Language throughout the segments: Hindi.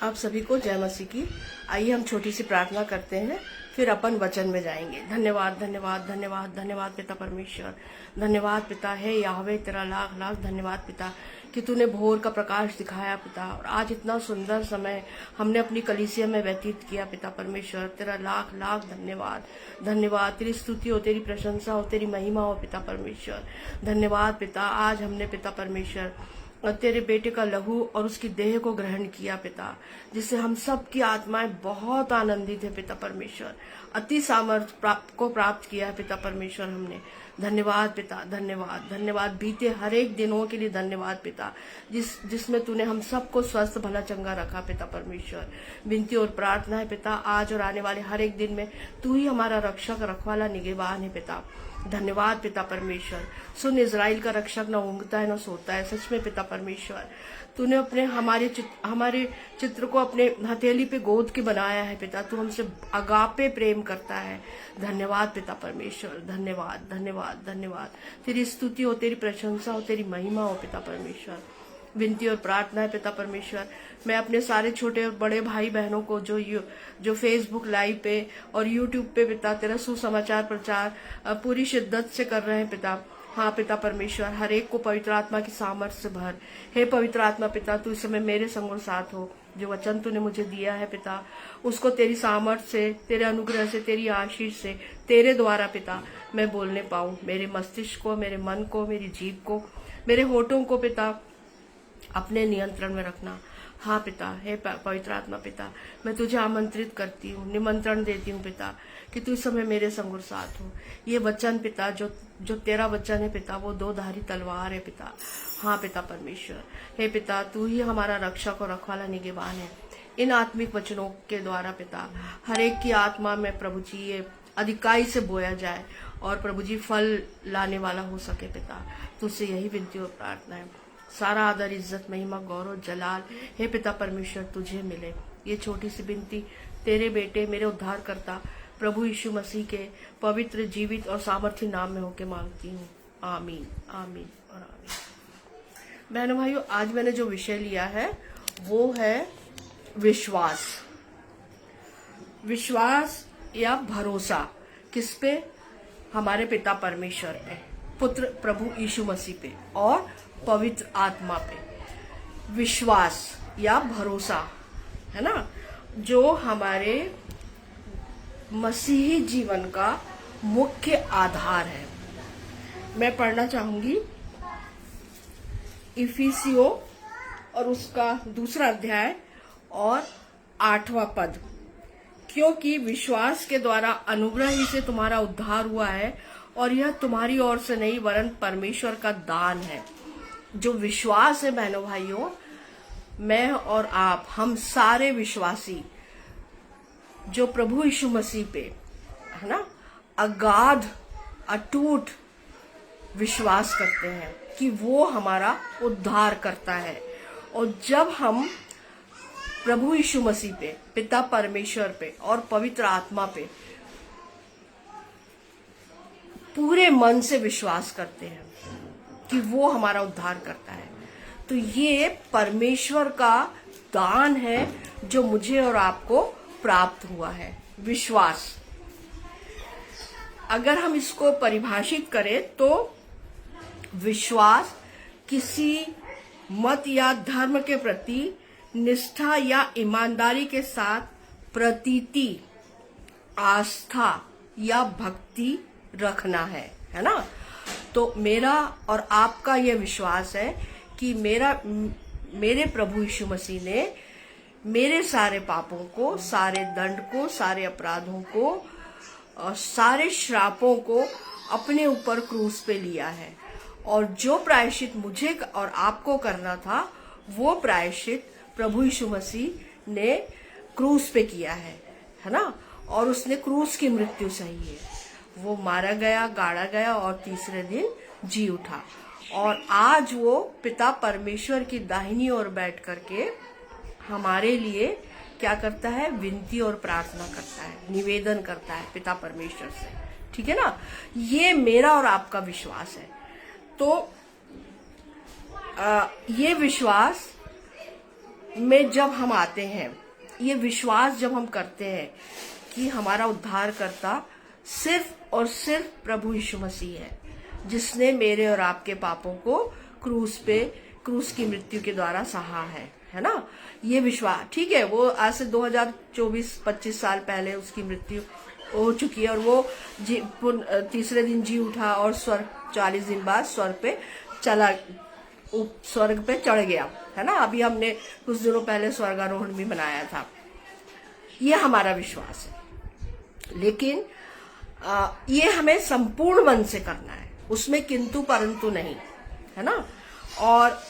आप सभी को जय मसीह की। आइए हम छोटी सी प्रार्थना करते हैं, फिर अपन वचन में जाएंगे। धन्यवाद धन्यवाद धन्यवाद धन्यवाद पिता परमेश्वर। धन्यवाद पिता है याहवे, तेरा लाख लाख धन्यवाद पिता कि तूने भोर का प्रकाश दिखाया पिता, और आज इतना सुंदर समय हमने अपनी कलीसिया में व्यतीत किया पिता परमेश्वर। तेरा लाख लाख धन्यवाद। धन्यवाद, तेरी स्तुति हो, तेरी प्रशंसा हो, तेरी महिमा हो पिता परमेश्वर। धन्यवाद पिता, आज हमने पिता परमेश्वर और तेरे बेटे का लहू और उसकी देह को ग्रहण किया पिता, जिससे हम सब की आत्माएं बहुत आनंदित है पिता परमेश्वर। अति सामर्थ्य को प्राप्त किया है पिता परमेश्वर हमने। धन्यवाद पिता, धन्यवाद धन्यवाद। बीते हर एक दिनों के लिए धन्यवाद पिता, जिसमें तूने हम सबको स्वस्थ भला चंगा रखा पिता परमेश्वर। विनती और प्रार्थना है पिता, आज और आने वाले हर एक दिन में तू ही हमारा रक्षक रखवाला निगहबान है पिता। धन्यवाद पिता परमेश्वर। सुन, इज़राइल का रक्षक न ऊँघता है न सोता है। सच में पिता परमेश्वर, तूने अपने हमारे चित्र को अपने हथेली पे गोद के बनाया है पिता। तू हमसे अगापे प्रेम करता है। धन्यवाद पिता परमेश्वर, धन्यवाद धन्यवाद धन्यवाद। तेरी स्तुति हो, तेरी प्रशंसा हो, तेरी महिमा हो पिता परमेश्वर। विनती और प्रार्थना है पिता परमेश्वर, मैं अपने सारे छोटे और बड़े भाई बहनों को जो फेसबुक लाइव पे और यूट्यूब पे पिता तेरा सुसमाचार प्रचार पूरी शिद्दत से कर रहे हैं पिता। हाँ पिता परमेश्वर, हर एक को पवित्र आत्मा की सामर्थ्य से भर। हे पवित्र आत्मा पिता, तू इस समय मेरे संग और साथ हो। जो वचन तूने मुझे दिया है पिता, उसको तेरी सामर्थ्य से, तेरे अनुग्रह से, तेरी आशीष से, तेरे द्वारा पिता मैं बोलने पाऊं। मेरे मस्तिष्क को, मेरे मन को, मेरी जीभ को, मेरे होठों को पिता अपने नियंत्रण में रखना। हाँ पिता, हे पवित्र आत्मा पिता, मैं तुझे आमंत्रित करती हूँ, निमंत्रण देती हूँ पिता कि तू इस समय मेरे संग और साथ हो। ये वचन पिता जो तेरा वचन है पिता, वो दो धारी तलवार है पिता। हाँ पिता परमेश्वर, हे पिता, तू ही हमारा रक्षक और रखवाला निगहबान है। इन आत्मिक वचनों के द्वारा पिता हर एक की आत्मा में प्रभु जी ये अधिकाई से बोया जाए और प्रभु जी फल लाने वाला हो सके पिता। तुझसे यही विनती और प्रार्थना है। सारा आदर, इज्जत, महिमा, गौरव, जलाल हे पिता परमेश्वर तुझे मिले। ये छोटी सी विनती तेरे बेटे, मेरे उद्धारकर्ता प्रभु यीशु मसीह के पवित्र, जीवित और सामर्थ्य नाम में होके मांगती हूँ। आमीन आमीन और आमीन। बहनों भाइयों, आज मैंने जो विषय लिया है वो है विश्वास। विश्वास या भरोसा किस पे? हमारे पिता परमेश्वर पे, पुत्र प्रभु यीशु मसीह पे और पवित्र आत्मा पे। विश्वास या भरोसा है ना, जो हमारे मसीही जीवन का मुख्य आधार है। मैं पढ़ना चाहूंगी इफिसियों और उसका 2 अध्याय और 8वां पद। क्योंकि विश्वास के द्वारा अनुग्रह ही से तुम्हारा उद्धार हुआ है, और यह तुम्हारी ओर से नहीं वरन परमेश्वर का दान है। जो विश्वास है बहनों भाइयों, मैं और आप, हम सारे विश्वासी जो प्रभु यीशु मसीह पे है ना अगाध अटूट विश्वास करते हैं कि वो हमारा उद्धार करता है। और जब हम प्रभु यीशु मसीह पे, पिता परमेश्वर पे और पवित्र आत्मा पे पूरे मन से विश्वास करते हैं कि वो हमारा उद्धार करता है, तो ये परमेश्वर का दान है जो मुझे और आपको प्राप्त हुआ है। विश्वास, अगर हम इसको परिभाषित करें तो विश्वास किसी मत या धर्म के प्रति निष्ठा या ईमानदारी के साथ प्रतीति, आस्था या भक्ति रखना है ना। तो मेरा और आपका यह विश्वास है कि मेरे प्रभु यीशु मसीह ने मेरे सारे पापों को, सारे दंड को, सारे अपराधों को और सारे श्रापों को अपने ऊपर क्रूस पे लिया है। और जो प्रायश्चित मुझे और आपको करना था, वो प्रायश्चित प्रभु यीशु मसीह ने क्रूस पे किया है ना। और उसने क्रूस की मृत्यु सही है। वो मारा गया, गाड़ा गया और तीसरे दिन जी उठा। और आज वो पिता परमेश्वर की दाहिनी ओर बैठ करके हमारे लिए क्या करता है? विनती और प्रार्थना करता है, निवेदन करता है पिता परमेश्वर से। ठीक है ना। ये मेरा और आपका विश्वास है। तो ये विश्वास में जब हम आते हैं, ये विश्वास जब हम करते हैं कि हमारा उद्धार करता सिर्फ और सिर्फ प्रभु यीशु मसीह है, जिसने मेरे और आपके पापों को क्रूस की मृत्यु के द्वारा सहा है ना। ये विश्वास, ठीक है, वो आज से 2024-25 साल पहले उसकी मृत्यु हो चुकी है और वो तीसरे दिन जी उठा और स्वर्ग 40 दिन बाद स्वर्ग पे चढ़ गया, है ना। अभी हमने कुछ दिनों पहले स्वर्गारोहण भी मनाया था। ये हमारा विश्वास है, लेकिन ये हमें संपूर्ण मन से करना है, उसमें किंतु परंतु नहीं, है ना। और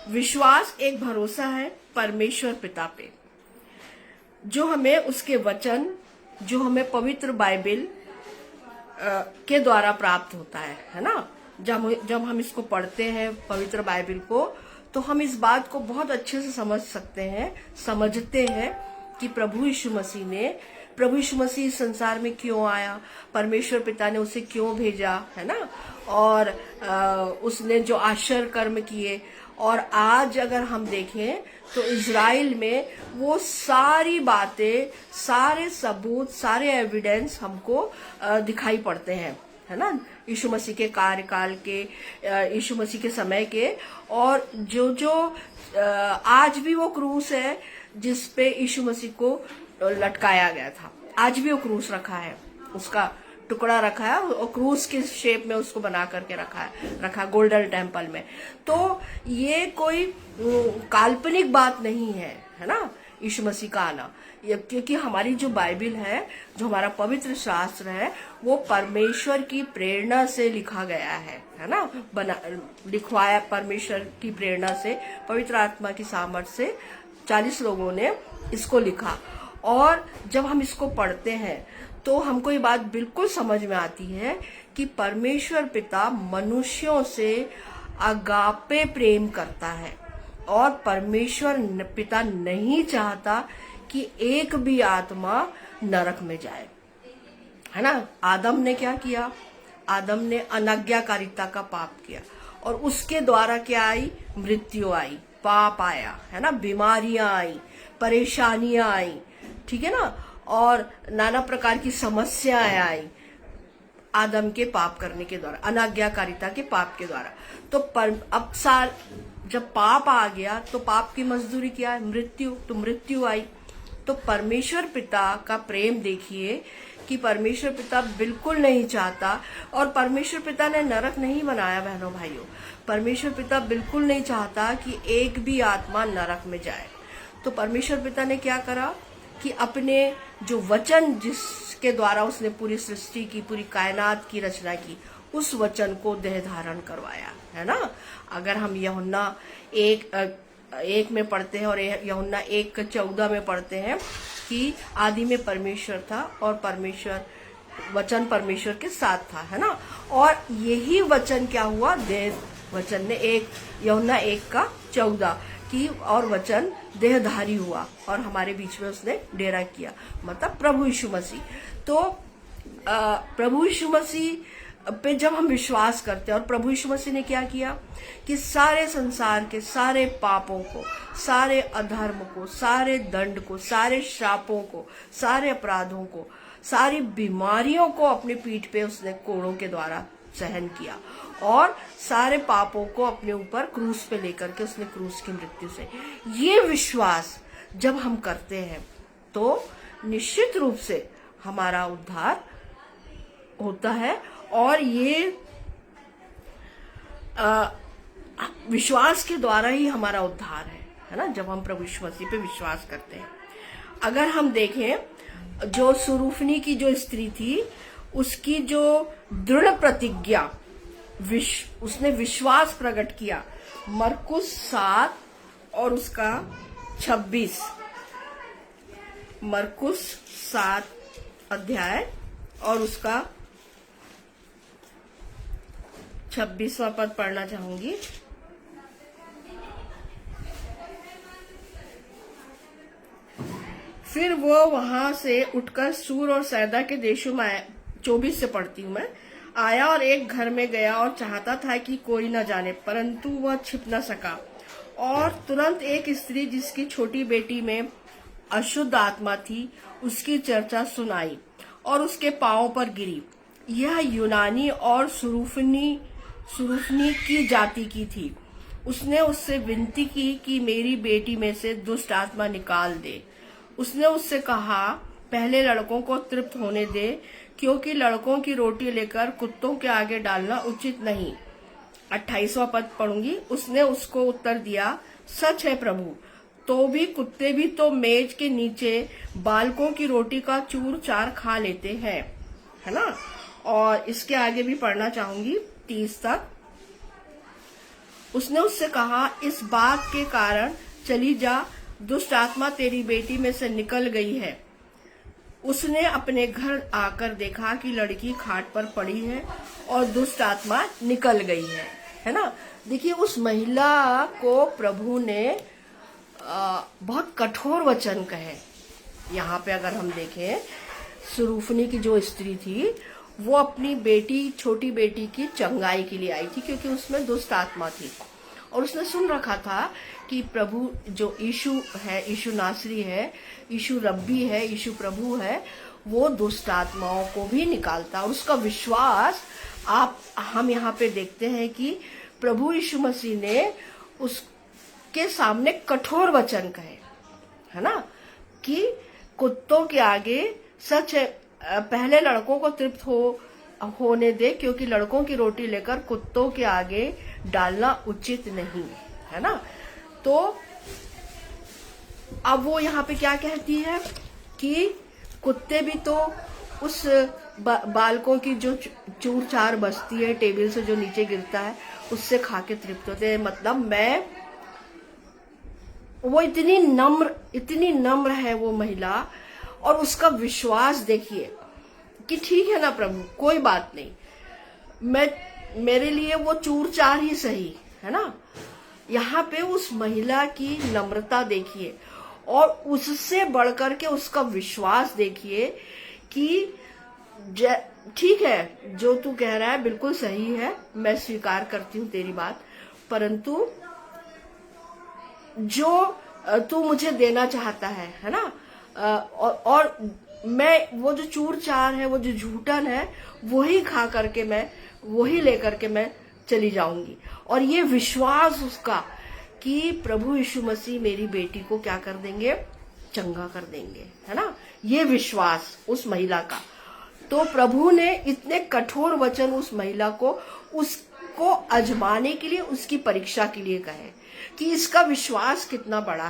विश्वास एक भरोसा है परमेश्वर पिता पे, जो हमें उसके वचन, जो हमें पवित्र बाइबल के द्वारा प्राप्त होता है ना। जब हम इसको पढ़ते हैं पवित्र बाइबल को, तो हम इस बात को बहुत अच्छे से समझते हैं कि प्रभु यीशु मसीह इस संसार में क्यों आया, परमेश्वर पिता ने उसे क्यों भेजा, है ना। और उसने जो आश्चर्य कर्म किए, और आज अगर हम देखें तो इज़राइल में वो सारी बातें, सारे सबूत, सारे एविडेंस हमको दिखाई पड़ते हैं, है ना। यीशु मसीह के कार्यकाल के, यीशु मसीह के समय के, और जो आज भी वो क्रूस है जिस पे यीशु मसीह को लटकाया गया था, आज भी वो क्रूस रखा है, उसका टुकड़ा रखा है और क्रूस के शेप में उसको बना करके रखा गोल्डन टेम्पल में। तो ये कोई काल्पनिक बात नहीं है, है ना, यीशु मसीह का आना। क्योंकि हमारी जो बाइबल है, जो हमारा पवित्र शास्त्र है, वो परमेश्वर की प्रेरणा से लिखा गया है ना, लिखवाया परमेश्वर की प्रेरणा से, पवित्र आत्मा की सामर्थ्य से 40 लोगों ने इसको लिखा। और जब हम इसको पढ़ते हैं तो हमको ये बात बिल्कुल समझ में आती है कि परमेश्वर पिता मनुष्यों से अगापे प्रेम करता है, और परमेश्वर पिता नहीं चाहता कि एक भी आत्मा नरक में जाए, है ना। आदम ने क्या किया? आदम ने अनाज्ञाकारिता का पाप किया, और उसके द्वारा क्या आई? मृत्यु आई, पाप आया, है ना, बीमारियां आई, परेशानियां आई, ठीक है ना, और नाना प्रकार की समस्याएं आई आदम के पाप करने के द्वारा, अनाज्ञाकारिता के पाप के द्वारा। तो अब जब पाप आ गया तो पाप की मजदूरी क्या है? मृत्यु। तो मृत्यु आई। तो परमेश्वर पिता का प्रेम देखिए कि परमेश्वर पिता बिल्कुल नहीं चाहता, और परमेश्वर पिता ने नरक नहीं बनाया बहनों भाइयों, परमेश्वर पिता बिल्कुल नहीं चाहता कि एक भी आत्मा नरक में जाए। तो परमेश्वर पिता ने क्या करा कि अपने जो वचन, जिसके द्वारा उसने पूरी सृष्टि की, पूरी कायनात की रचना की, उस वचन को देह धारण करवाया, है ना। अगर हम यूहन्ना 1 में पढ़ते हैं और यूहन्ना 1:14 में पढ़ते हैं कि आदि में परमेश्वर था और वचन परमेश्वर के साथ था, है ना। और यही वचन क्या हुआ? वचन ने यूहन्ना 1:14 की, और वचन देहधारी हुआ और हमारे बीच में उसने डेरा किया, मतलब प्रभु यीशु मसीह। तो प्रभु यीशु मसीह पे जब हम विश्वास करते हैं, और प्रभु यीशु मसीह ने क्या किया कि सारे संसार के सारे पापों को, सारे अधर्म को, सारे दंड को, सारे श्रापों को, सारे अपराधों को, सारी बीमारियों को अपनी पीठ पे उसने कोड़ों के द्वारा सहन किया, और सारे पापों को अपने ऊपर क्रूस पे लेकर के उसने क्रूस की मृत्यु से, ये विश्वास जब हम करते हैं तो निश्चित रूप से हमारा उद्धार होता है। और ये विश्वास के द्वारा ही हमारा उद्धार है ना, जब हम प्रभु यीशु मसीह पे विश्वास करते हैं। अगर हम देखें, जो सुरूफनी की जो स्त्री थी, उसकी जो दृढ़ प्रतिज्ञा, उसने विश्वास प्रकट किया, मरकुस 7 और उसका 26, मरकुस 7 अध्याय और उसका 26वां पद पढ़ना चाहूंगी। फिर वो वहां से उठकर सूर और सैदा के देशों में 24 से पढ़ती हूँ मैं, आया और एक घर में गया और चाहता था कि कोई न जाने, परंतु वह छिप न सका, और तुरंत एक स्त्री जिसकी छोटी बेटी में अशुद्ध आत्मा थी उसकी चर्चा सुनाई और उसके पांवों पर गिरी। यह यूनानी और सुरूफनी की जाति की थी। उसने उससे विनती की कि मेरी बेटी में से दुष्ट आत्मा निकाल दे। उसने उससे कहा, पहले लड़कों को तृप्त होने दे, क्योंकि लड़कों की रोटी लेकर कुत्तों के आगे डालना उचित नहीं। 28वां पद पढ़ूंगी। उसने उसको उत्तर दिया, सच है प्रभु, तो भी कुत्ते भी तो मेज के नीचे बालकों की रोटी का चूर चार खा लेते हैं, है ना। और इसके आगे भी पढ़ना चाहूंगी 30 तक। उसने उससे कहा, इस बात के कारण चली जा, दुष्ट आत्मा तेरी बेटी में से निकल गई है। उसने अपने घर आकर देखा कि लड़की खाट पर पड़ी है और दुष्ट आत्मा निकल गई है ना। देखिए, उस महिला को प्रभु ने बहुत कठोर वचन कहे। यहाँ पे अगर हम देखें, सुरूफनी की जो स्त्री थी वो अपनी बेटी, छोटी बेटी की चंगाई के लिए आई थी, क्योंकि उसमें दुष्ट आत्मा थी। और उसने सुन रखा था कि प्रभु जो यीशु है, यीशु नासरी है, यीशु रब्बी है, यीशु प्रभु है, वो दुष्ट आत्माओं को भी निकालता। और उसका विश्वास हम यहाँ पे देखते हैं कि प्रभु यीशु मसीह ने उसके सामने कठोर वचन कहे, है ना, कि कुत्तों के आगे, सच है, पहले लड़कों को तृप्त होने दे, क्योंकि लड़कों की रोटी लेकर कुत्तों के आगे डालना उचित नहीं, है ना। तो अब वो यहाँ पे क्या कहती है कि कुत्ते भी तो उस बालकों की जो चूर चार बचती है, टेबल से जो नीचे गिरता है, उससे खा के तृप्त होते हैं। मतलब वो इतनी नम्र है वो महिला, और उसका विश्वास देखिए कि ठीक है ना प्रभु, कोई बात नहीं, मेरे लिए वो चूर चार ही सही, है ना। यहाँ पे उस महिला की नम्रता देखिए, और उससे बढ़कर के उसका विश्वास देखिए कि ठीक है, जो तू कह रहा है बिल्कुल सही है, मैं स्वीकार करती हूँ तेरी बात, परंतु जो तू मुझे देना चाहता है ना, और मैं वो जो चूर चार है, वो जो झूठन है, वही खा करके वही लेकर के मैं चली जाऊंगी। और ये विश्वास उसका कि प्रभु यीशु मसीह मेरी बेटी को क्या कर देंगे, चंगा कर देंगे, है ना। ये विश्वास उस महिला का। तो प्रभु ने इतने कठोर वचन उस महिला को, उसको आजमाने के लिए, उसकी परीक्षा के लिए कहे कि इसका विश्वास कितना बड़ा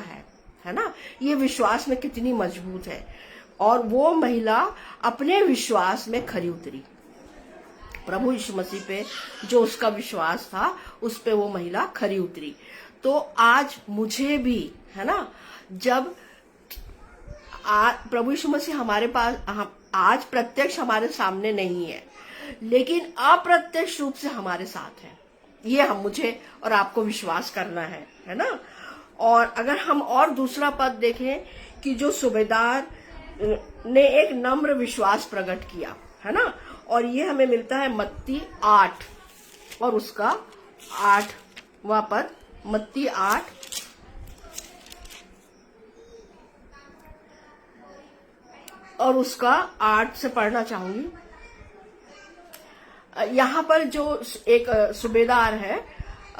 है ना, ये विश्वास में कितनी मजबूत है। और वो महिला अपने विश्वास में खरी उतरी। प्रभु यीशु मसीह पे जो उसका विश्वास था, उस पे वो महिला खरी उतरी। तो आज मुझे भी, है ना, जब प्रभु यीशु मसीह हमारे पास आज प्रत्यक्ष हमारे सामने नहीं है, लेकिन अप्रत्यक्ष रूप से हमारे साथ है, ये मुझे और आपको विश्वास करना है ना। और अगर हम और दूसरा पद देखें कि जो सूबेदार ने एक नम्र विश्वास प्रकट किया, है ना, और ये हमें मिलता है मत्ती 8 और उसका 8वां पद, मत्ती 8 और उसका 8 से पढ़ना चाहूंगी। यहाँ पर जो एक सूबेदार है,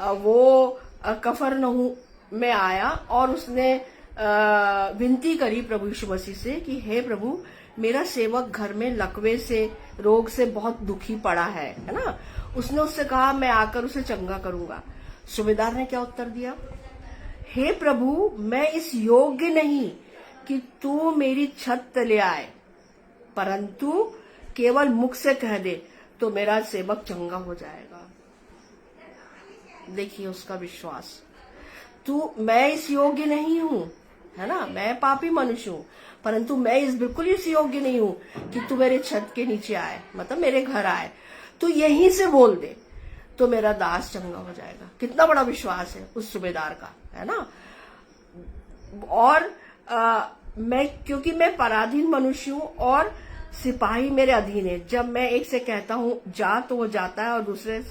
वो कफरनहूम में आया और उसने विनती करी प्रभु यीशु मसीह से कि हे प्रभु, मेरा सेवक घर में लकवे से, रोग से बहुत दुखी पड़ा है ना। उसने उससे कहा, मैं आकर उसे चंगा करूंगा। सूबेदार ने क्या उत्तर दिया, हे प्रभु, मैं इस योग्य नहीं कि तू मेरी छत तले आए, परंतु केवल मुख से कह दे तो मेरा सेवक चंगा हो जाएगा। देखिए उसका विश्वास। मैं इस योग्य नहीं हूं, है ना, मैं पापी मनुष्य हूं, परंतु मैं बिल्कुल इस योग्य नहीं हूं कि तू मेरे छत के नीचे आए, मतलब मेरे घर आए, तो यहीं से बोल दे तो मेरा दास चंगा हो जाएगा। कितना बड़ा विश्वास है उस सूबेदार का, है ना। और क्योंकि मैं पराधीन मनुष्य हूं और सिपाही मेरे अधीन है। जब मैं एक से कहता हूं जा तो वो जाता है, और दूसरे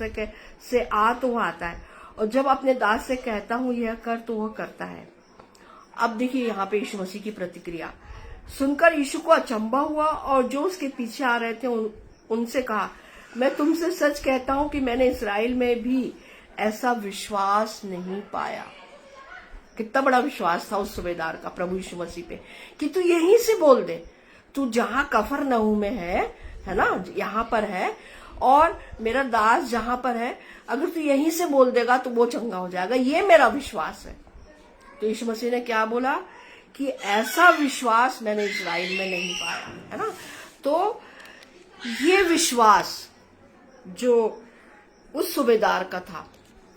से आ तो वो आता है। और जब अपने दास से कहता हूं यह कर तो वह करता है। अब देखिए यहाँ पे यीशु मसीह की प्रतिक्रिया सुनकर यीशु को अचंभा हुआ और जो उसके पीछे आ रहे थे उनसे कहा, मैं तुमसे सच कहता हूं कि मैंने इस्राएल में भी ऐसा विश्वास नहीं पाया। कितना बड़ा विश्वास था उस सूबेदार का प्रभु यीशु मसीह पे कि तू यहीं से बोल दे, तू जहां कफरनहूम में है ना, यहाँ पर है, और मेरा दास जहां पर है, अगर तू यहीं से बोल देगा तो वो चंगा हो जाएगा, ये मेरा विश्वास है। तो यीशु मसीह ने क्या बोला कि ऐसा विश्वास मैंने इस्राएल में नहीं पाया, है ना। तो ये विश्वास जो उस सूबेदार का था,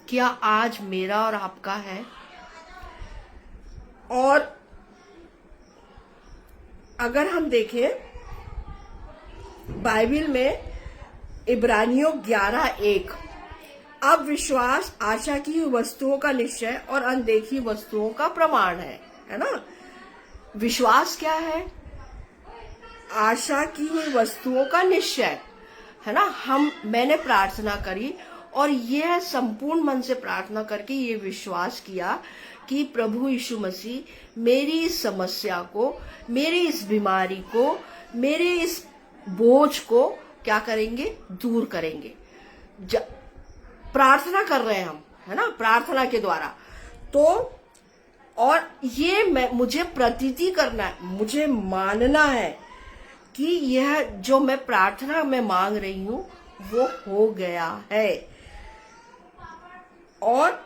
क्या आज मेरा और आपका है? और अगर हम देखें बाइबल में इब्रानियों 11:1, अब विश्वास आशा की हुई वस्तुओं का निश्चय और अनदेखी वस्तुओं का प्रमाण है ना। विश्वास क्या है? आशा की हुई वस्तुओं का निश्चय, है ना। मैंने प्रार्थना करी और यह संपूर्ण मन से प्रार्थना करके ये विश्वास किया कि प्रभु यीशु मसीह मेरी इस समस्या को, मेरी इस बीमारी को, मेरे इस बोझ को क्या करेंगे? दूर करेंगे। प्रार्थना कर रहे हैं हम, है ना, प्रार्थना के द्वारा। तो और ये मुझे प्रतीति करना है, मुझे मानना है कि यह जो मैं प्रार्थना में मांग रही हूं वो हो गया है। और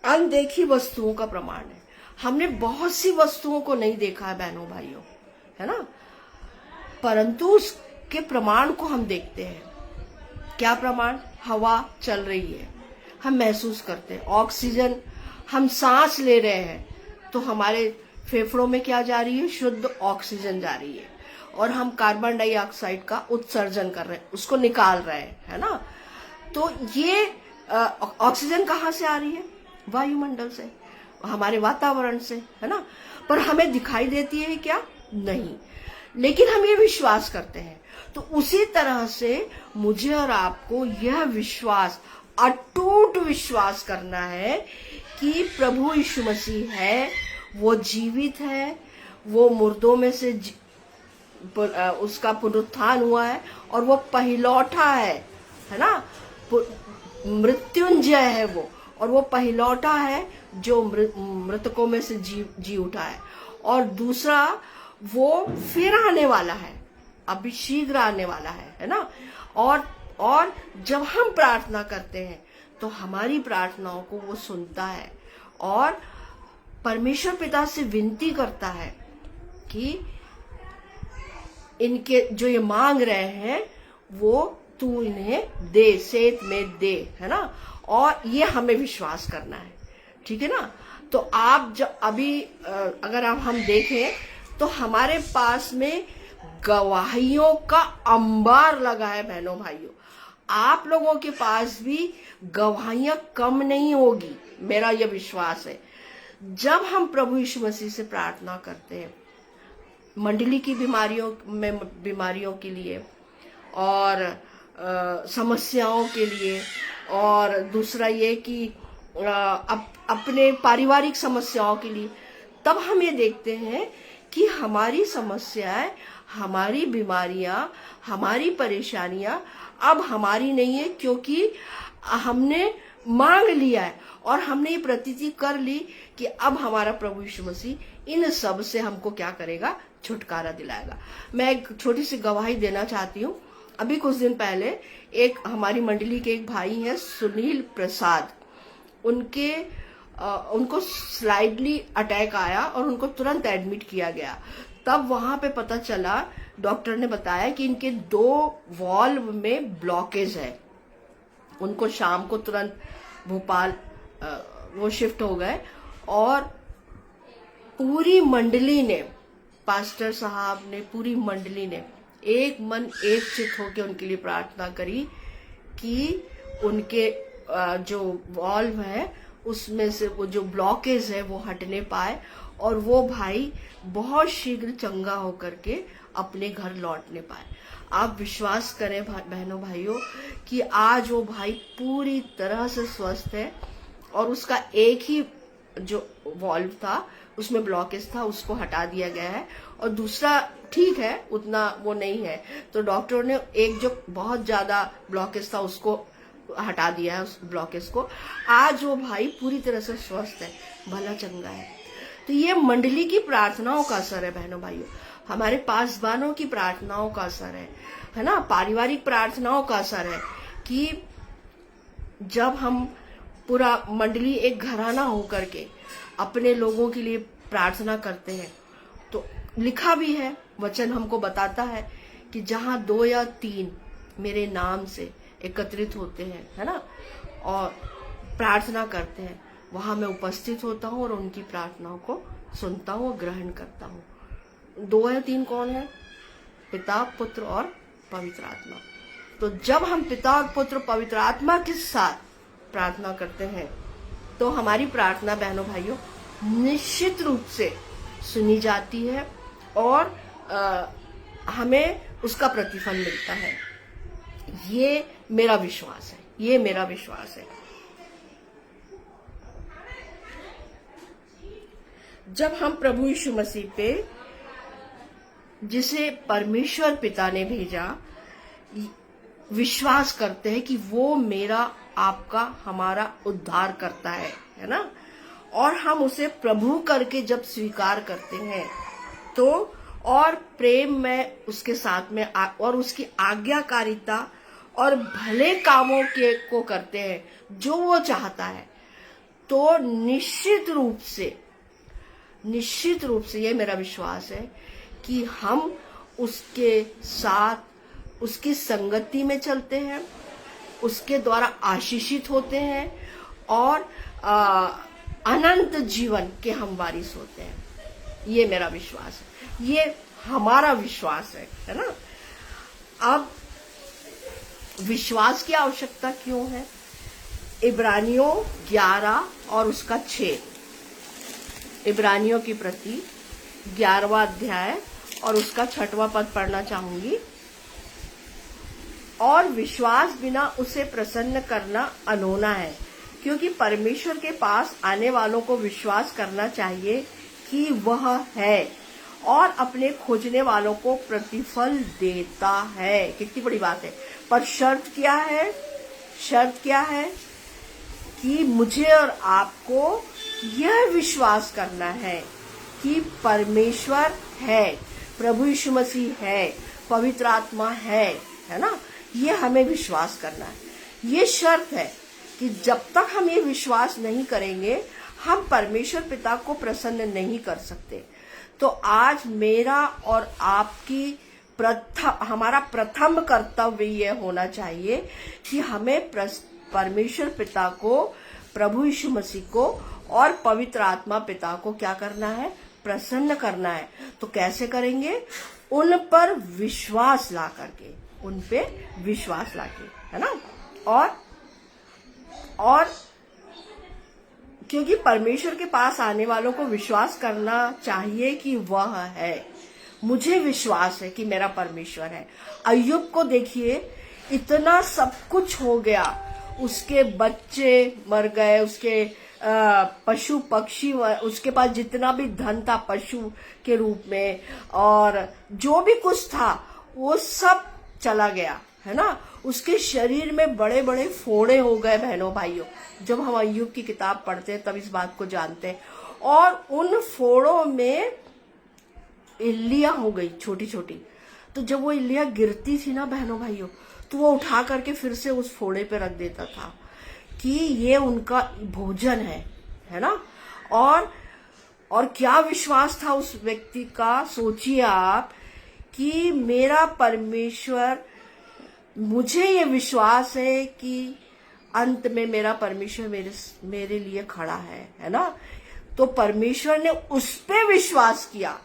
अनदेखी वस्तुओं का प्रमाण है। हमने बहुत सी वस्तुओं को नहीं देखा है बहनों भाइयों, है ना, परंतु उसके प्रमाण को हम देखते हैं। क्या प्रमाण? हवा चल रही है, हम महसूस करते हैं। ऑक्सीजन, हम सांस ले रहे हैं तो हमारे फेफड़ों में क्या जा रही है? शुद्ध ऑक्सीजन जा रही है, और हम कार्बन डाइऑक्साइड का उत्सर्जन कर रहे हैं, उसको निकाल रहे हैं, है ना। तो ये ऑक्सीजन कहाँ से आ रही है? वायुमंडल से, हमारे वातावरण से, है ना। पर हमें दिखाई देती है क्या? नहीं, लेकिन हम ये विश्वास करते हैं। तो उसी तरह से मुझे और आपको यह विश्वास, अटूट विश्वास करना है कि प्रभु यीशु मसीह है, वो जीवित है, वो मुर्दों में से उसका पुनरुत्थान हुआ है, और वो पहिलौठा है ना, मृत्युंजय है वो, और वो पहिलौठा है जो मृतकों में से जी उठा है। और दूसरा, वो फिर आने वाला है, अभी शीघ्र आने वाला है ना। और जब हम प्रार्थना करते हैं तो हमारी प्रार्थनाओं को वो सुनता है, और परमेश्वर पिता से विनती करता है कि इनके जो ये मांग रहे हैं वो तू इन्हें दे, सेत में दे, है ना। और ये हमें विश्वास करना है, ठीक है ना। तो आप जब अभी अगर हम देखें तो हमारे पास में गवाहियों का अंबार लगा है बहनों भाइयों। आप लोगों के पास भी गवाहियां कम नहीं होगी, मेरा यह विश्वास है। जब हम प्रभु यीशु मसीह से प्रार्थना करते हैं मंडली की बीमारियों के लिए, और समस्याओं के लिए, और दूसरा ये कि अपने पारिवारिक समस्याओं के लिए, तब हम ये देखते हैं कि हमारी समस्याएं, हमारी बीमारियां, हमारी परेशानियां अब हमारी नहीं है, क्योंकि हमने मांग लिया है और हमने ये प्रतीति कर ली कि अब हमारा प्रभु यीशु मसीह इन सब से हमको क्या करेगा? छुटकारा दिलाएगा। मैं एक छोटी सी गवाही देना चाहती हूँ। अभी कुछ दिन पहले एक हमारी मंडली के एक भाई हैं सुनील प्रसाद, उनको स्लाइडली अटैक आया और उनको तुरंत एडमिट किया गया। तब वहां पे पता चला, डॉक्टर ने बताया कि इनके 2 वॉल्व में ब्लॉकेज है। उनको शाम को तुरंत भोपाल वो शिफ्ट हो गए, और पूरी मंडली ने, पास्टर साहब ने, पूरी मंडली ने एक मन एक चित होकर उनके लिए प्रार्थना करी कि उनके जो वॉल्व है उसमें से वो जो ब्लॉकेज है वो हटने पाए, और वो भाई बहुत शीघ्र चंगा होकर के अपने घर लौटने पाए। आप विश्वास करें बहनों भाइयों कि आज वो भाई पूरी तरह से स्वस्थ है, और उसका एक ही जो वॉल्व था उसमें ब्लॉकेज था, उसको हटा दिया गया है, और दूसरा ठीक है, उतना वो नहीं है। तो डॉक्टरों ने एक जो बहुत ज्यादा ब्लॉकेज था उसको हटा दिया है, उस ब्लॉकेज को। आज वो भाई पूरी तरह से स्वस्थ है, भला चंगा है। तो ये मंडली की प्रार्थनाओं का असर है बहनों भाइयों, हमारे पासवानों की प्रार्थनाओं का असर है ना, पारिवारिक प्रार्थनाओं का असर है कि जब हम पूरा मंडली एक घराना होकर के अपने लोगों के लिए प्रार्थना करते हैं, तो लिखा भी है, वचन हमको बताता है कि जहां 2 या 3 मेरे नाम से एकत्रित होते हैं, है ना, और प्रार्थना करते हैं, वहां मैं उपस्थित होता हूं और उनकी प्रार्थनाओं को सुनता हूं और ग्रहण करता हूं। 2 या 3 कौन है? पिता, पुत्र और पवित्र आत्मा। तो जब हम पिता और पुत्र पवित्र आत्मा के साथ प्रार्थना करते हैं तो हमारी प्रार्थना बहनों भाइयों निश्चित रूप से सुनी जाती है और हमें उसका प्रतिफल मिलता है। ये मेरा विश्वास है, ये मेरा विश्वास है। जब हम प्रभु यीशु मसीह पे, जिसे परमेश्वर पिता ने भेजा, विश्वास करते हैं कि वो मेरा, आपका, हमारा उद्धार करता है ना, और हम उसे प्रभु करके जब स्वीकार करते हैं तो और प्रेम में उसके साथ में और उसकी आज्ञाकारिता और भले कामों के को करते हैं जो वो चाहता है, तो निश्चित रूप से ये मेरा विश्वास है कि हम उसके साथ उसकी संगति में चलते हैं, उसके द्वारा आशीषित होते हैं और अनंत जीवन के हम वारिस होते हैं। ये मेरा विश्वास है, ये हमारा विश्वास है ना। अब विश्वास की आवश्यकता क्यों है? इब्रानियों 11 और उसका 6, इब्रानियों की प्रति 11वां अध्याय और उसका 6वां पद पढ़ना चाहूंगी। और विश्वास बिना उसे प्रसन्न करना अनहोना है, क्योंकि परमेश्वर के पास आने वालों को विश्वास करना चाहिए कि वह है और अपने खोजने वालों को प्रतिफल देता है। कितनी बड़ी बात है। पर शर्त क्या है? शर्त क्या है? कि मुझे और आपको यह विश्वास करना है कि परमेश्वर है, प्रभु यीशु मसीह है, पवित्र आत्मा है ना। ये हमें विश्वास करना है। ये शर्त है कि जब तक हम ये विश्वास नहीं करेंगे हम परमेश्वर पिता को प्रसन्न नहीं कर सकते। तो आज मेरा और आपकी हमारा प्रथम कर्तव्य ये होना चाहिए कि हमें परमेश्वर पिता को, प्रभु यीशु मसीह को और पवित्र आत्मा पिता को क्या करना है? प्रसन्न करना है। तो कैसे करेंगे? उन पर विश्वास ला करके, उन पे विश्वास लाके, है ना। और क्योंकि परमेश्वर के पास आने वालों को विश्वास करना चाहिए कि वह है। मुझे विश्वास है कि मेरा परमेश्वर है। अय्यूब को देखिए, इतना सब कुछ हो गया, उसके बच्चे मर गए, उसके पशु पक्षी, उसके पास जितना भी धन था पशु के रूप में, और जो भी कुछ था वो सब चला गया, है ना। उसके शरीर में बड़े बड़े फोड़े हो गए बहनों भाइयों। जब हम अय्यूब की किताब पढ़ते हैं तब इस बात को जानते हैं। और उन फोड़ों में इल्लियां हो गई छोटी छोटी। तो जब वो इल्लियां गिरती थी ना बहनों भाइयों, तो वो उठा करके फिर से उस फोड़े पे रख देता था कि ये उनका भोजन है ना। और क्या विश्वास था उस व्यक्ति का, सोचिए आप, कि मेरा परमेश्वर, मुझे ये विश्वास है कि अंत में मेरा परमेश्वर मेरे लिए खड़ा है ना। तो परमेश्वर ने उस पे विश्वास किया,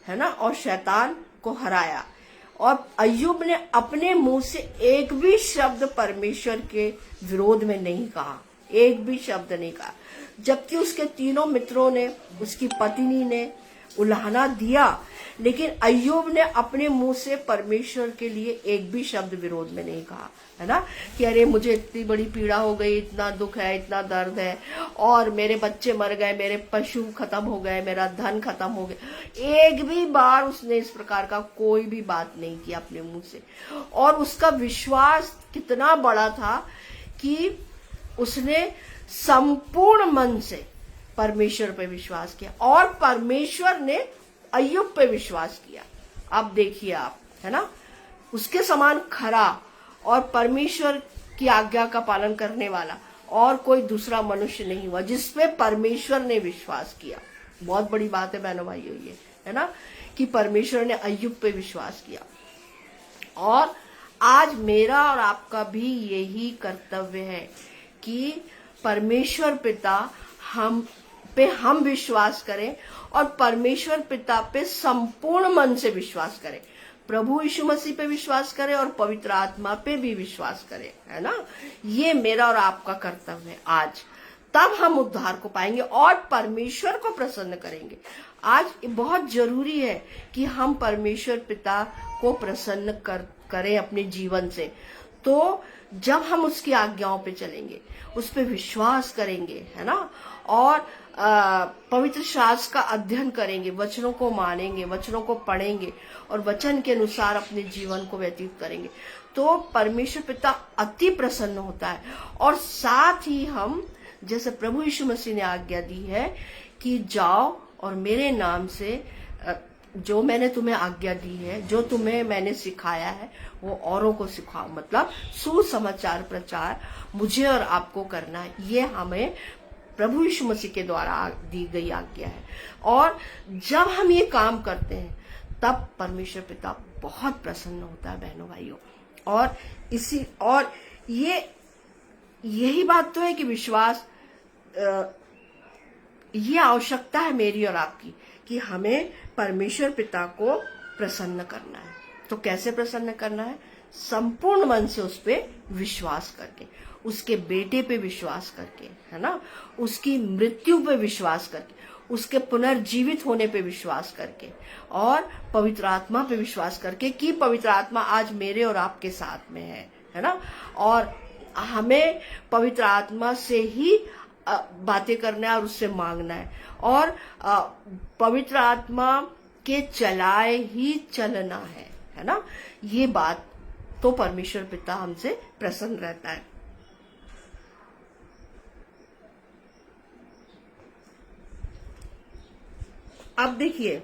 है ना, और शैतान को हराया। और अय्यूब ने अपने मुंह से एक भी शब्द परमेश्वर के विरोध में नहीं कहा, एक भी शब्द नहीं कहा। जबकि उसके तीनों मित्रों ने, उसकी पत्नी ने उल्हाना दिया लेकिन अय्यूब ने अपने मुंह से परमेश्वर के लिए एक भी शब्द विरोध में नहीं कहा, है ना, कि अरे मुझे इतनी बड़ी पीड़ा हो गई, इतना दुख है, इतना दर्द है, और मेरे बच्चे मर गए, मेरे पशु खत्म हो गए, मेरा धन खत्म हो गया। एक भी बार उसने इस प्रकार का कोई भी बात नहीं की अपने मुंह से। और उसका विश्वास कितना बड़ा था कि उसने संपूर्ण मन से परमेश्वर पे विश्वास किया, और परमेश्वर ने अय्यूब पे विश्वास किया। अब देखिए आप, है ना, उसके समान खरा और परमेश्वर की आज्ञा का पालन करने वाला और कोई दूसरा मनुष्य नहीं हुआ जिसपे परमेश्वर ने विश्वास किया। बहुत बड़ी बात है बहनों भाइयों, ये है ना, कि परमेश्वर ने अय्यूब पे विश्वास किया। और आज मेरा और आपका भी यही कर्तव्य है कि परमेश्वर पिता हम विश्वास करें और परमेश्वर पिता पे संपूर्ण मन से विश्वास करें, प्रभु यीशु मसीह पे विश्वास करें और पवित्र आत्मा पे भी विश्वास करें, है ना। ये मेरा और आपका कर्तव्य है आज। तब हम उद्धार को पाएंगे और परमेश्वर को प्रसन्न करेंगे। आज बहुत जरूरी है कि हम परमेश्वर पिता को प्रसन्न करें अपने जीवन से। तो जब हम उसकी आज्ञाओं पे चलेंगे, उस पे विश्वास करेंगे, है ना, और पवित्र शास्त्र का अध्ययन करेंगे, वचनों को मानेंगे, वचनों को पढ़ेंगे और वचन के अनुसार अपने जीवन को व्यतीत करेंगे, तो परमेश्वर पिता अति प्रसन्न होता है। और साथ ही हम, जैसे प्रभु यीशु मसीह ने आज्ञा दी है कि जाओ और मेरे नाम से जो मैंने तुम्हें आज्ञा दी है, जो तुम्हें मैंने सिखाया है, वो औरों को सिखाओ। मतलब सुसमाचार प्रचार मुझे और आपको करना है। ये हमें प्रभु यीशु मसीह के द्वारा दी गई आज्ञा है। और जब हम ये काम करते हैं तब परमेश्वर पिता बहुत प्रसन्न होता है बहनों भाइयों। और यही बात तो है कि विश्वास, ये आवश्यकता है मेरी और आपकी कि हमें परमेश्वर पिता को प्रसन्न करना है। तो कैसे प्रसन्न करना है? संपूर्ण मन से उस पे विश्वास करके, उसके बेटे पे विश्वास करके, है ना, उसकी मृत्यु पे विश्वास करके, उसके पुनर्जीवित होने पे विश्वास करके, और पवित्र आत्मा पे विश्वास करके कि पवित्र आत्मा आज मेरे और आपके साथ में है ना। और हमें पवित्र आत्मा से ही बातें करना है और उससे मांगना है, और पवित्र आत्मा के चलाए ही चलना है ना। ये बात तो परमेश्वर पिता हमसे प्रसन्न रहता है। अब देखिए,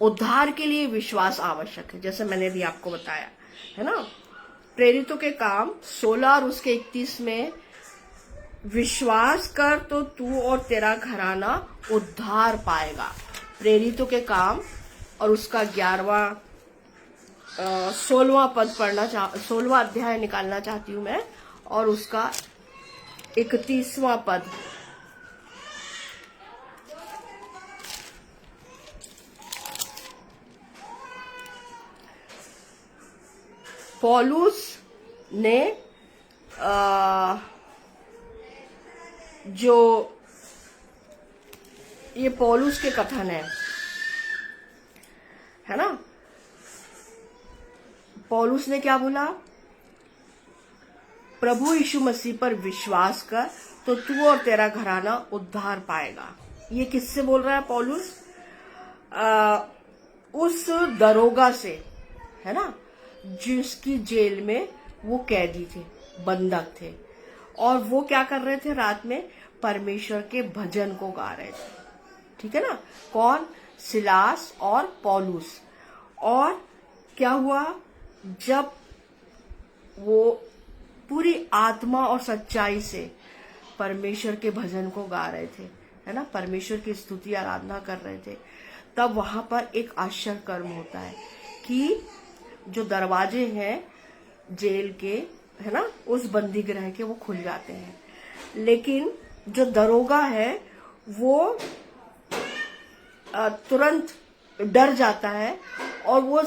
उद्धार के लिए विश्वास आवश्यक है, जैसे मैंने भी आपको बताया, है ना। प्रेरितों के काम 16 और उसके 31 में, विश्वास कर तो तू और तेरा घराना उद्धार पाएगा। प्रेरितों के काम और उसका 16वां पद पढ़ना 16वां अध्याय निकालना चाहती हूं मैं, और उसका 31वां पद। पौलुस ने जो ये पौलुस के कथन है ना, पौलुस ने क्या बोला? प्रभु यीशु मसीह पर विश्वास कर तो तू और तेरा घराना उद्धार पाएगा। ये किससे बोल रहा है पौलुस? उस दरोगा से, है ना, जिसकी जेल में वो कैदी थे, बंधक थे, और वो क्या कर रहे थे? रात में परमेश्वर के भजन को गा रहे थे, ठीक है ना। कौन? सिलास और पौलुस। और क्या हुआ? जब वो पूरी आत्मा और सच्चाई से परमेश्वर के भजन को गा रहे थे, है ना, परमेश्वर की स्तुति आराधना कर रहे थे, तब वहां पर एक आश्चर्य कर्म होता है कि जो दरवाजे हैं जेल के, है ना, उस बंदी गृह के, वो खुल जाते हैं। लेकिन जो दरोगा है वो तुरंत डर जाता है, और वो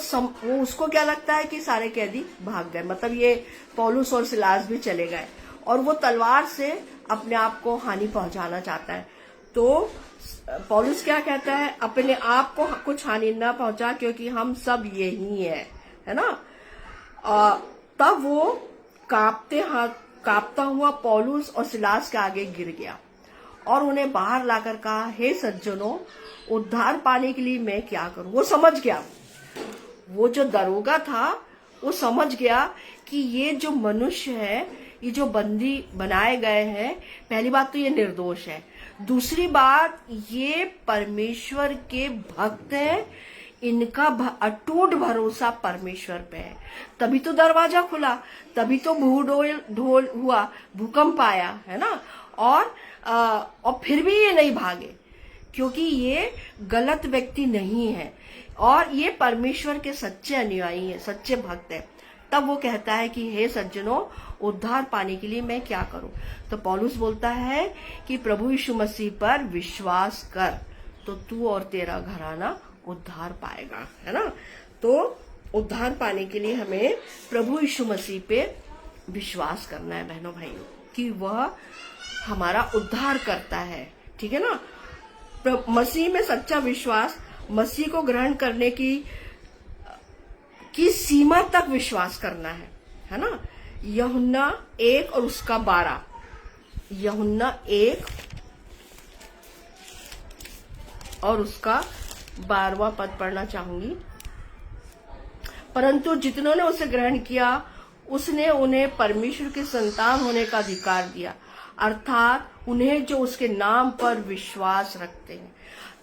उसको क्या लगता है कि सारे कैदी भाग गए, मतलब ये पौलुस और सिलास भी चले गए, और वो तलवार से अपने आप को हानि पहुंचाना चाहता है। तो पौलुस क्या कहता है, अपने आप को कुछ हानि न पहुंचा क्योंकि हम सब यही है ना। तब वो कांपता हुआ पौलुस और सिलास के आगे गिर गया और उन्हें बाहर लाकर कहा, हे सज्जनों, उद्धार पाने के लिए मैं क्या करूं। वो समझ गया, वो जो दरोगा था वो समझ गया कि ये जो मनुष्य है, ये जो बंदी बनाए गए हैं, पहली बात तो ये निर्दोष है, दूसरी बात ये परमेश्वर के भक्त हैं, इनका अटूट भरोसा परमेश्वर पे है। तभी तो दरवाजा खुला, तभी तो ढोल हुआ, भूकंप आया, है ना। और फिर भी ये नहीं भागे क्योंकि ये गलत व्यक्ति नहीं है और ये परमेश्वर के सच्चे अनुयायी है, सच्चे भक्त है। तब वो कहता है कि हे सज्जनों, उद्धार पाने के लिए मैं क्या करूं। तो पौलुस बोलता है कि प्रभु यीशु मसीह पर विश्वास कर तो तू और तेरा घराना उद्धार पाएगा, है ना। तो उद्धार पाने के लिए हमें प्रभु यीशु मसीह पे विश्वास करना है बहनों भाइयों, कि वह हमारा उद्धार करता है, ठीक है ना। मसीह में सच्चा विश्वास, मसीह को ग्रहण करने की सीमा तक विश्वास करना है ना। यूहन्ना 1 और उसका 12, यूहन्ना 1 और उसका 12वां पद पढ़ना चाहूंगी। परंतु जितनों ने उसे ग्रहण किया उसने उन्हें परमेश्वर के संतान होने का अधिकार दिया, अर्थात उन्हें जो उसके नाम पर विश्वास रखते हैं।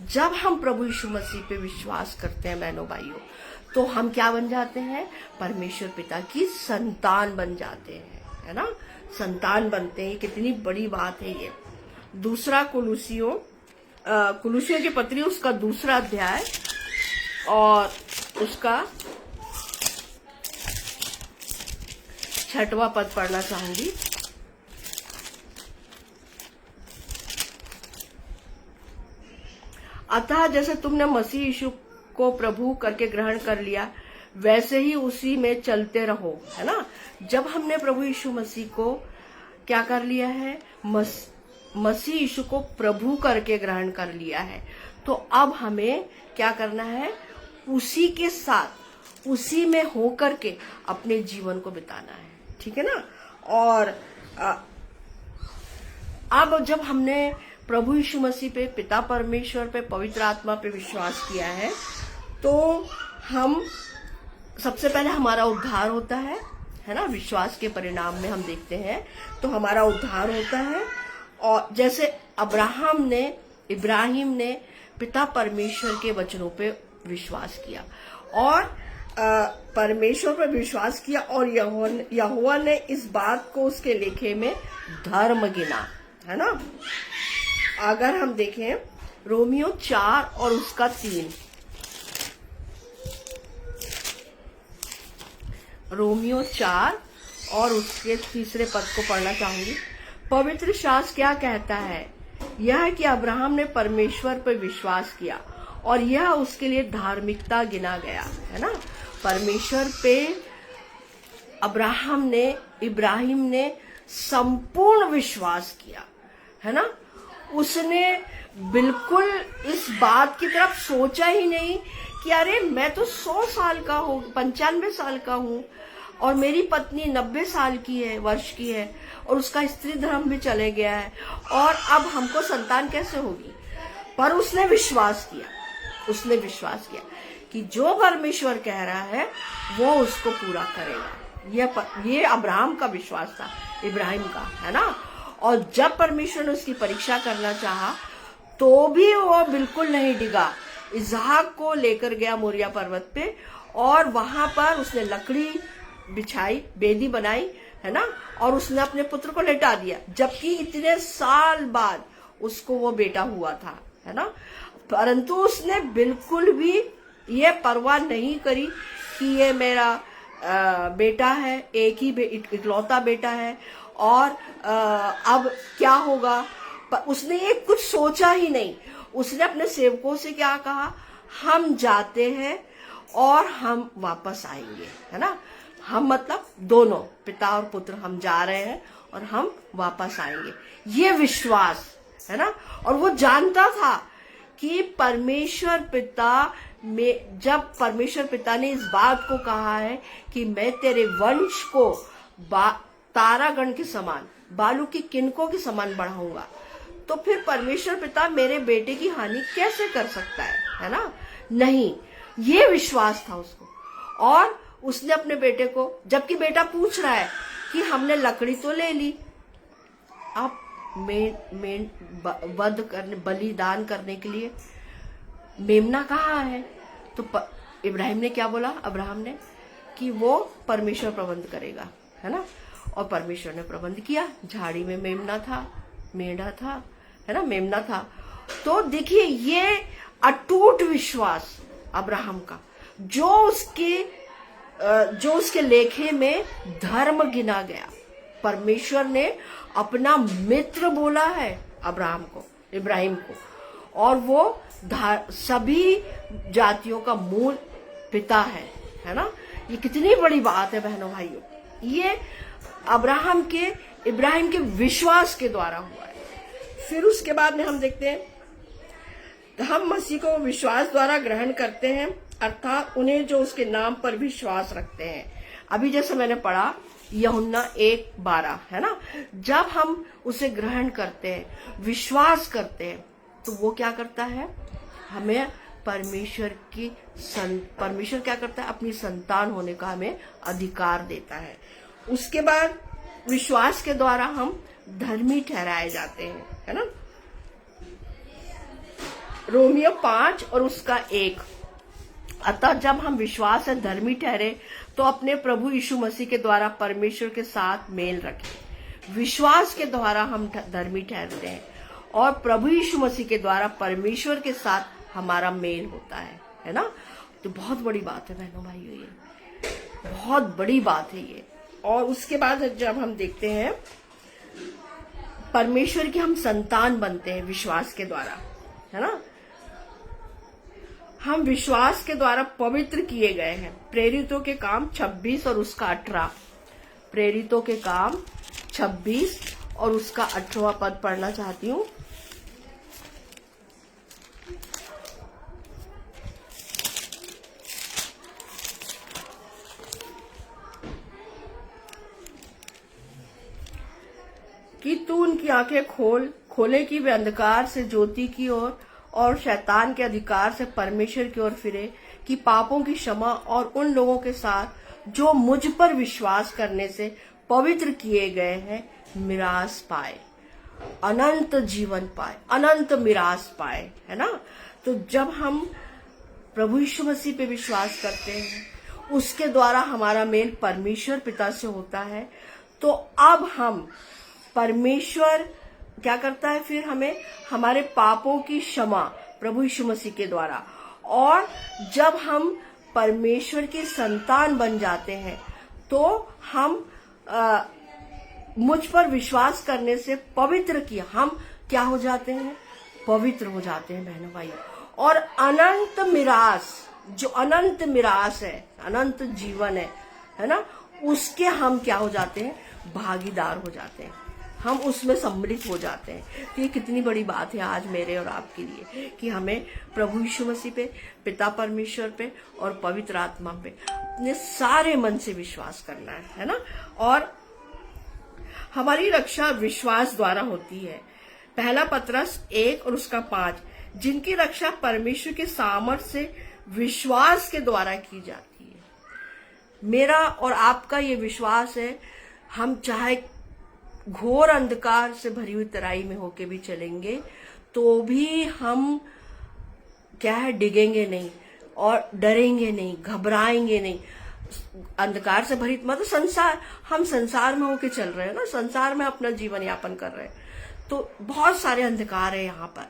जब हम प्रभु यीशु मसीह पे विश्वास करते हैं बहनों भाइयों, तो हम क्या बन जाते हैं, परमेश्वर पिता की संतान बन जाते हैं, है ना। संतान बनते हैं, कितनी बड़ी बात है ये। दूसरा कुलुसियों की पत्री, उसका 2 अध्याय और उसका 6वां पद पढ़ना चाहूंगी। अतः जैसे तुमने मसीह यीशु को प्रभु करके ग्रहण कर लिया, वैसे ही उसी में चलते रहो, है ना। जब हमने प्रभु यीशु मसीह को क्या कर लिया है, मसीह यीशु को प्रभु करके ग्रहण कर लिया है, तो अब हमें क्या करना है, उसी के साथ, उसी में होकर के अपने जीवन को बिताना है, ठीक है ना। और अब जब हमने प्रभु यीशु मसीह पे, पिता परमेश्वर पे, पवित्र आत्मा पे विश्वास किया है, तो हम सबसे पहले हमारा उद्धार होता है ना। विश्वास के परिणाम में हम देखते हैं तो हमारा उद्धार होता है। और जैसे इब्राहिम ने पिता परमेश्वर के वचनों पे विश्वास किया और परमेश्वर पर विश्वास किया और यहोवा ने इस बात को उसके लेखे में धर्म गिना, है ना। अगर हम देखें रोमियो 4 और उसका 3, रोमियो 4 और उसके 3 पद को पढ़ना चाहूंगी। पवित्र शास्त्र क्या कहता है, यह कि अब्राहम ने परमेश्वर पर विश्वास किया और यह उसके लिए धार्मिकता गिना गया, है ना। परमेश्वर पे इब्राहिम ने संपूर्ण विश्वास किया, है ना। उसने बिल्कुल इस बात की तरफ सोचा ही नहीं कि अरे मैं तो 100 साल का हूँ, 95 साल का हूँ और मेरी पत्नी 90 वर्ष की है और उसका स्त्री धर्म भी चले गया है और अब हमको संतान कैसे होगी। पर उसने विश्वास किया कि जो परमेश्वर कह रहा है वो उसको पूरा करेगा। ये अब्राहम का विश्वास था, इब्राहिम का, है ना। और जब परमेश्वर ने उसकी परीक्षा करना चाहा तो भी वो बिल्कुल नहीं डिगा, इसहाक को लेकर गया मोरिया पर्वत पे और वहां पर उसने लकड़ी बिछाई, बेदी बनाई, है ना, और उसने अपने पुत्र को लेटा दिया, जबकि इतने साल बाद उसको वो बेटा हुआ था, है ना। परंतु उसने बिल्कुल भी ये परवाह नहीं करी कि ये मेरा बेटा है, एक ही इकलौता बेटा है और अब क्या होगा। पर उसने ये कुछ सोचा ही नहीं। उसने अपने सेवकों से क्या कहा, हम जाते हैं और हम वापस आएंगे, है ना। हम मतलब दोनों, पिता और पुत्र, हम जा रहे हैं और हम वापस आएंगे। ये विश्वास है ना। और वो जानता था कि परमेश्वर पिता में, जब परमेश्वर पिता ने इस बात को कहा है कि मैं तेरे वंश को तारागण के समान, बालू की किनकों के समान बढ़ाऊंगा, तो फिर परमेश्वर पिता मेरे बेटे की हानि कैसे कर सकता है ना। नहीं, ये विश्वास था उसको। और उसने अपने बेटे को, जबकि बेटा पूछ रहा है कि हमने लकड़ी तो ले ली, आप वध करने, बलिदान करने के लिए मेमना कहाँ है, तो इब्राहिम ने क्या बोला, अब्राहम ने, कि वो परमेश्वर प्रबंध करेगा, है ना। और परमेश्वर ने प्रबंध किया, झाड़ी में मेमना था, मेढ़ा था, है ना, मेमना था। तो देखिए ये अटूट विश्वास अब्राहम का, जो उसके लेखे में धर्म गिना गया। परमेश्वर ने अपना मित्र बोला है अब्राहम को, इब्राहिम को, और वो सभी जातियों का मूल पिता है ना। ये कितनी बड़ी बात है बहनों भाइयों। ये इब्राहिम के विश्वास के द्वारा हुआ है। फिर उसके बाद में हम देखते हैं, हम मसीह को विश्वास द्वारा ग्रहण करते हैं, अर्थात उन्हें जो उसके नाम पर विश्वास रखते हैं। अभी जैसे मैंने पढ़ा यूहन्ना 1:12, है ना। जब हम उसे ग्रहण करते हैं, विश्वास करते हैं, तो वो क्या करता है, हमें परमेश्वर क्या करता है, अपनी संतान होने का हमें अधिकार देता है। उसके बाद विश्वास के द्वारा हम धर्मी ठहराए जाते हैं, है ना। रोमियो 5 और उसका 1, अतः जब हम विश्वास से धर्मी ठहरे तो अपने प्रभु यीशु मसीह के द्वारा परमेश्वर के साथ मेल रखें। विश्वास के द्वारा हम धर्मी ठहरते हैं और प्रभु यीशु मसीह के द्वारा परमेश्वर के साथ हमारा मेल होता है ना। तो बहुत बड़ी बात है बहनों भाइयों, ये बहुत बड़ी बात है ये। और उसके बाद जब हम देखते हैं परमेश्वर की हम संतान बनते हैं विश्वास के द्वारा, है ना। हम विश्वास के द्वारा पवित्र किए गए हैं। प्रेरितों के काम 26 और उसका 18, प्रेरितों के काम 26 और उसका 18वां पद पढ़ना चाहती हूँ। कि तू उनकी आंखें खोले कि वे अंधकार से ज्योति की ओर और शैतान के अधिकार से परमेश्वर की ओर फिरे, कि पापों की क्षमा और उन लोगों के साथ जो मुझ पर विश्वास करने से पवित्र किए गए हैं मिरास पाए, अनंत जीवन पाए, अनंत मिरास पाए, है ना। तो जब हम प्रभु यीशु मसीह पे विश्वास करते हैं, उसके द्वारा हमारा मेल परमेश्वर पिता से होता है। तो अब हम परमेश्वर क्या करता है, फिर हमें हमारे पापों की क्षमा प्रभु यीशु मसीह के द्वारा, और जब हम परमेश्वर के संतान बन जाते हैं तो हम मुझ पर विश्वास करने से पवित्र किया, हम क्या हो जाते हैं, पवित्र हो जाते हैं बहनों भाई। और अनंत मिरास, जो अनंत मिरास है, अनंत जीवन है ना, उसके हम क्या हो जाते हैं, भागीदार हो जाते हैं, हम उसमें सम्मिलित हो जाते हैं। तो ये कितनी बड़ी बात है आज मेरे और आपके लिए, कि हमें प्रभु यीशु मसीह पे, पिता परमेश्वर पे और पवित्र आत्मा पे अपने सारे मन से विश्वास करना है ना। और हमारी रक्षा विश्वास द्वारा होती है। पहला पतरस 1 और उसका 5, जिनकी रक्षा परमेश्वर के सामर्थ्य से विश्वास के द्वारा की जाती है। मेरा और आपका ये विश्वास है, हम चाहे घोर अंधकार से भरी हुई तराई में होके भी चलेंगे तो भी हम क्या है, डिगेंगे नहीं और डरेंगे नहीं, घबराएंगे नहीं। अंधकार से भरी मतलब हम संसार में होके चल रहे हैं ना, संसार में अपना जीवन यापन कर रहे हैं, तो बहुत सारे अंधकार है यहाँ पर,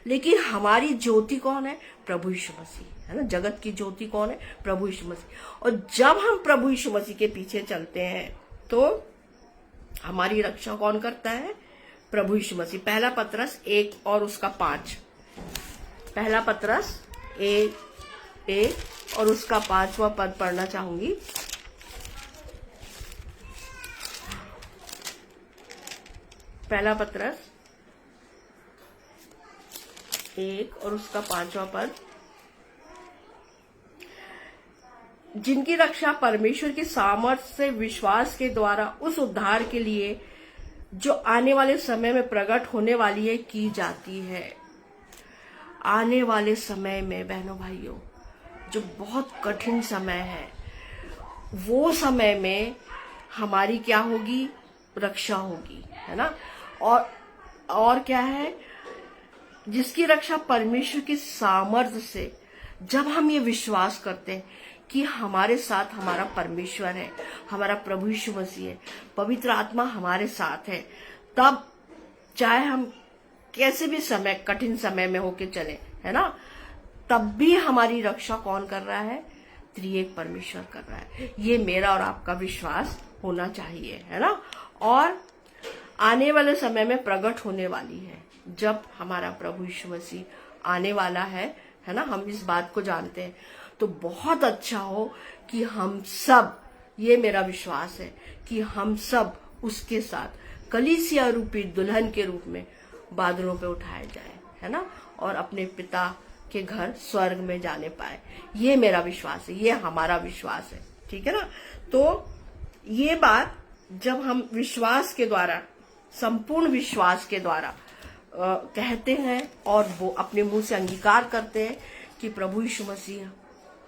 लेकिन हमारी ज्योति कौन है, प्रभु यीशु मसीह, है ना। जगत की ज्योति कौन है, प्रभु यीशु मसीह। और जब हम प्रभु यीशु मसीह के पीछे चलते हैं तो हमारी रक्षा कौन करता है, प्रभु यीशु मसीह। पहला पतरस 1 और उसका 5, पहला पतरस 1 और उसका 5वां पद पढ़ना चाहूंगी। पहला पतरस 1 और उसका 5वां पद, जिनकी रक्षा परमेश्वर की सामर्थ्य से विश्वास के द्वारा उस उद्धार के लिए जो आने वाले समय में प्रकट होने वाली है की जाती है। आने वाले समय में बहनों भाइयों, जो बहुत कठिन समय है, वो समय में हमारी क्या होगी? रक्षा होगी, है ना। और क्या है? जिसकी रक्षा परमेश्वर की सामर्थ्य से, जब हम ये विश्वास करते हैं कि हमारे साथ हमारा परमेश्वर है, हमारा प्रभु यीशु मसीह है, पवित्र आत्मा हमारे साथ है, तब चाहे हम कैसे भी समय, कठिन समय में होके चले, है ना, तब भी हमारी रक्षा कौन कर रहा है? त्रिएक परमेश्वर कर रहा है। ये मेरा और आपका विश्वास होना चाहिए, है ना। और आने वाले समय में प्रकट होने वाली है, जब हमारा प्रभु यीशु मसीह आने वाला है ना, हम इस बात को जानते हैं। तो बहुत अच्छा हो कि हम सब, ये मेरा विश्वास है कि हम सब उसके साथ कलीसिया रूपी दुल्हन के रूप में बादलों पे उठाए जाए, है ना, और अपने पिता के घर स्वर्ग में जाने पाए। ये मेरा विश्वास है, ये हमारा विश्वास है, ठीक है ना। तो ये बात जब हम विश्वास के द्वारा, संपूर्ण विश्वास के द्वारा कहते हैं और वो अपने मुंह से अंगीकार करते हैं कि प्रभु यीशु मसीह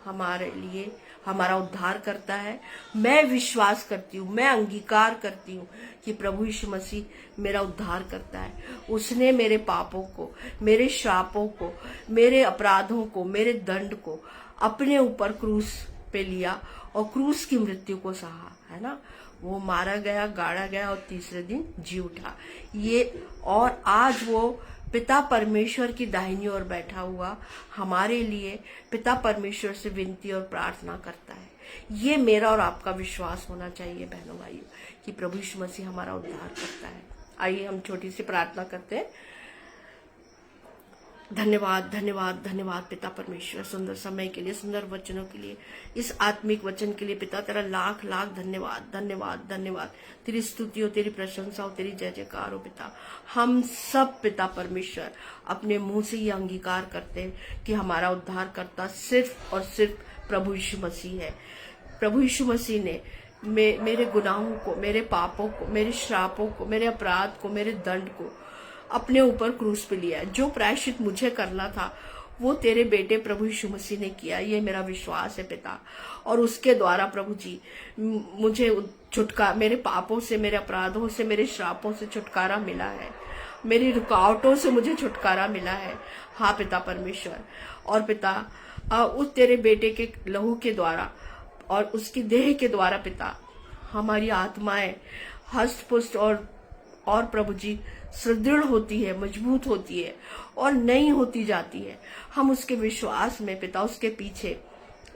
हमारे लिए हमारा उद्धार करता है, मैं विश्वास करती हूँ, मैं अंगीकार करती हूँ कि प्रभु यीशु मसीह मेरा उद्धार करता है। उसने मेरे पापों को, मेरे श्रापों को, मेरे अपराधों को, मेरे दंड को अपने ऊपर क्रूस पे लिया और क्रूस की मृत्यु को सहा, है ना। वो मारा गया, गाड़ा गया और तीसरे दिन जी उठा। ये और आज वो पिता परमेश्वर की दाहिनी ओर बैठा हुआ हमारे लिए पिता परमेश्वर से विनती और प्रार्थना करता है। ये मेरा और आपका विश्वास होना चाहिए बहनों भाइयों कि प्रभु यीशु मसीह हमारा उद्धार करता है। आइए हम छोटी सी प्रार्थना करते हैं। धन्यवाद धन्यवाद धन्यवाद पिता परमेश्वर, सुंदर समय के लिए, सुंदर वचनों के लिए, इस आत्मिक वचन के लिए पिता तेरा लाख लाख धन्यवाद धन्यवाद धन्यवाद। तेरी स्तुति हो, तेरी प्रशंसा हो, तेरी जय जयकार हो पिता। हम सब पिता परमेश्वर अपने मुंह से ये अंगीकार करते हैं कि हमारा उद्धार करता सिर्फ और सिर्फ प्रभु यीशु मसीह है। प्रभु यीशु मसीह ने मेरे गुनाहों को, मेरे पापों को, मेरे श्रापों को, मेरे अपराध को, मेरे दंड को अपने ऊपर क्रूस पे लिया। जो प्रायश्चित मुझे करना था वो तेरे बेटे प्रभु यीशु मसीह ने किया। ये मेरा विश्वास है पिता। और उसके द्वारा प्रभु जी मुझे मेरे पापों से, मेरे अपराधों से, मेरे श्रापों से छुटकारा मिला है, मेरी रुकावटों से मुझे छुटकारा मिला है। हाँ पिता परमेश्वर। और पिता उस तेरे बेटे के लहू के द्वारा और उसकी देह के द्वारा पिता हमारी आत्माएं हष्ट-पुष्ट और प्रभु जी सुदृढ़ होती है, मजबूत होती है और नई होती जाती है। हम उसके विश्वास में पिता, उसके पीछे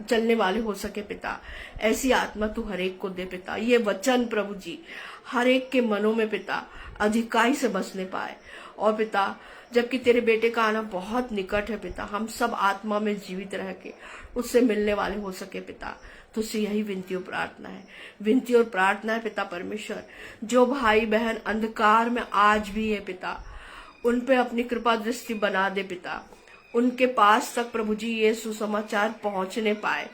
चलने वाले हो सके पिता। ऐसी आत्मा तू हर एक को दे पिता। ये वचन प्रभु जी हर एक के मनों में पिता अधिकाई से बसने पाए। और पिता जबकि तेरे बेटे का आना बहुत निकट है पिता, हम सब आत्मा में जीवित रह के उससे मिलने वाले हो सके पिता। तुझसे यही विनती और प्रार्थना है, विनती और प्रार्थना है पिता परमेश्वर। जो भाई बहन अंधकार में आज भी है पिता, उन पे अपनी कृपा दृष्टि बना दे पिता। उनके पास तक प्रभु जी ये सुसमाचार पहुंचने पाए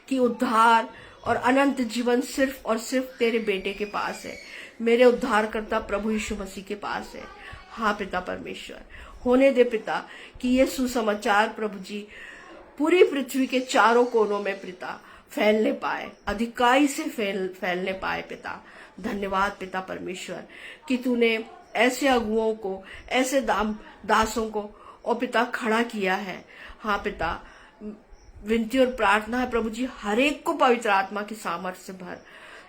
कि उद्धार और अनंत जीवन सिर्फ और सिर्फ तेरे बेटे के पास है, मेरे उद्धारकर्ता प्रभु यीशु मसीह के पास है। हाँ पिता परमेश्वर, होने दे पिता कि ये सुसमाचार प्रभु जी पूरी पृथ्वी के चारों कोनों में पिता फैलने पाए, अधिकाई से फैलने पाए पिता। धन्यवाद पिता परमेश्वर कि तूने ऐसे अगुओं को, ऐसे दासों को और पिता खड़ा किया है। हाँ पिता, विनती और प्रार्थना है प्रभु जी हर एक को पवित्र आत्मा की सामर्थ्य से भर,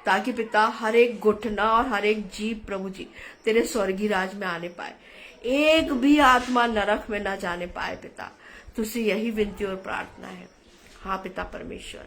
ताकि पिता हर एक घुटना और हर एक जीव प्रभु जी तेरे स्वर्गीय राज में आने पाए, एक भी आत्मा नरक में न जाने पाए पिता। तुझसे यही विनती और प्रार्थना है। हाँ पिता परमेश्वर,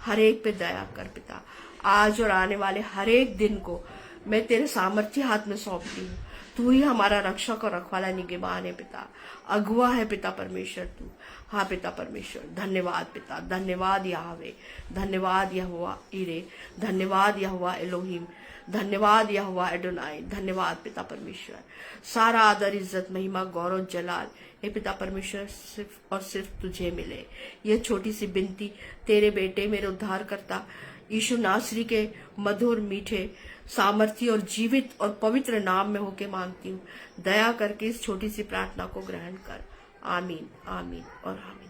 हर एक पे दया कर पिता। आज और आने वाले हर एक दिन को मैं तेरे सामर्थ्य हाथ में सौंपती हूँ। तू ही हमारा रक्षक और रखवाला निगहबान है पिता, अगुआ है पिता परमेश्वर तू। हाँ पिता परमेश्वर, धन्यवाद पिता, धन्यवाद यहोवे, धन्यवाद यहोवा इरे, धन्यवाद यहोवा एलोहिम, धन्यवाद यहोवा एडोनाई, धन्यवाद पिता परमेश्वर। सारा आदर, इज्जत, महिमा, गौरव, जलाल हे पिता परमेश्वर, सिर्फ और सिर्फ तुझे मिले। यह छोटी सी विनती तेरे बेटे मेरे उद्धारकर्ता यीशु नासरी के मधुर मीठे सामर्थ्य और जीवित और पवित्र नाम में होके मांगती हूँ। दया करके इस छोटी सी प्रार्थना को ग्रहण कर। आमीन, आमीन और आमीन।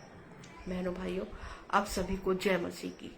बहनों भाइयों, आप सभी को जय मसीह की।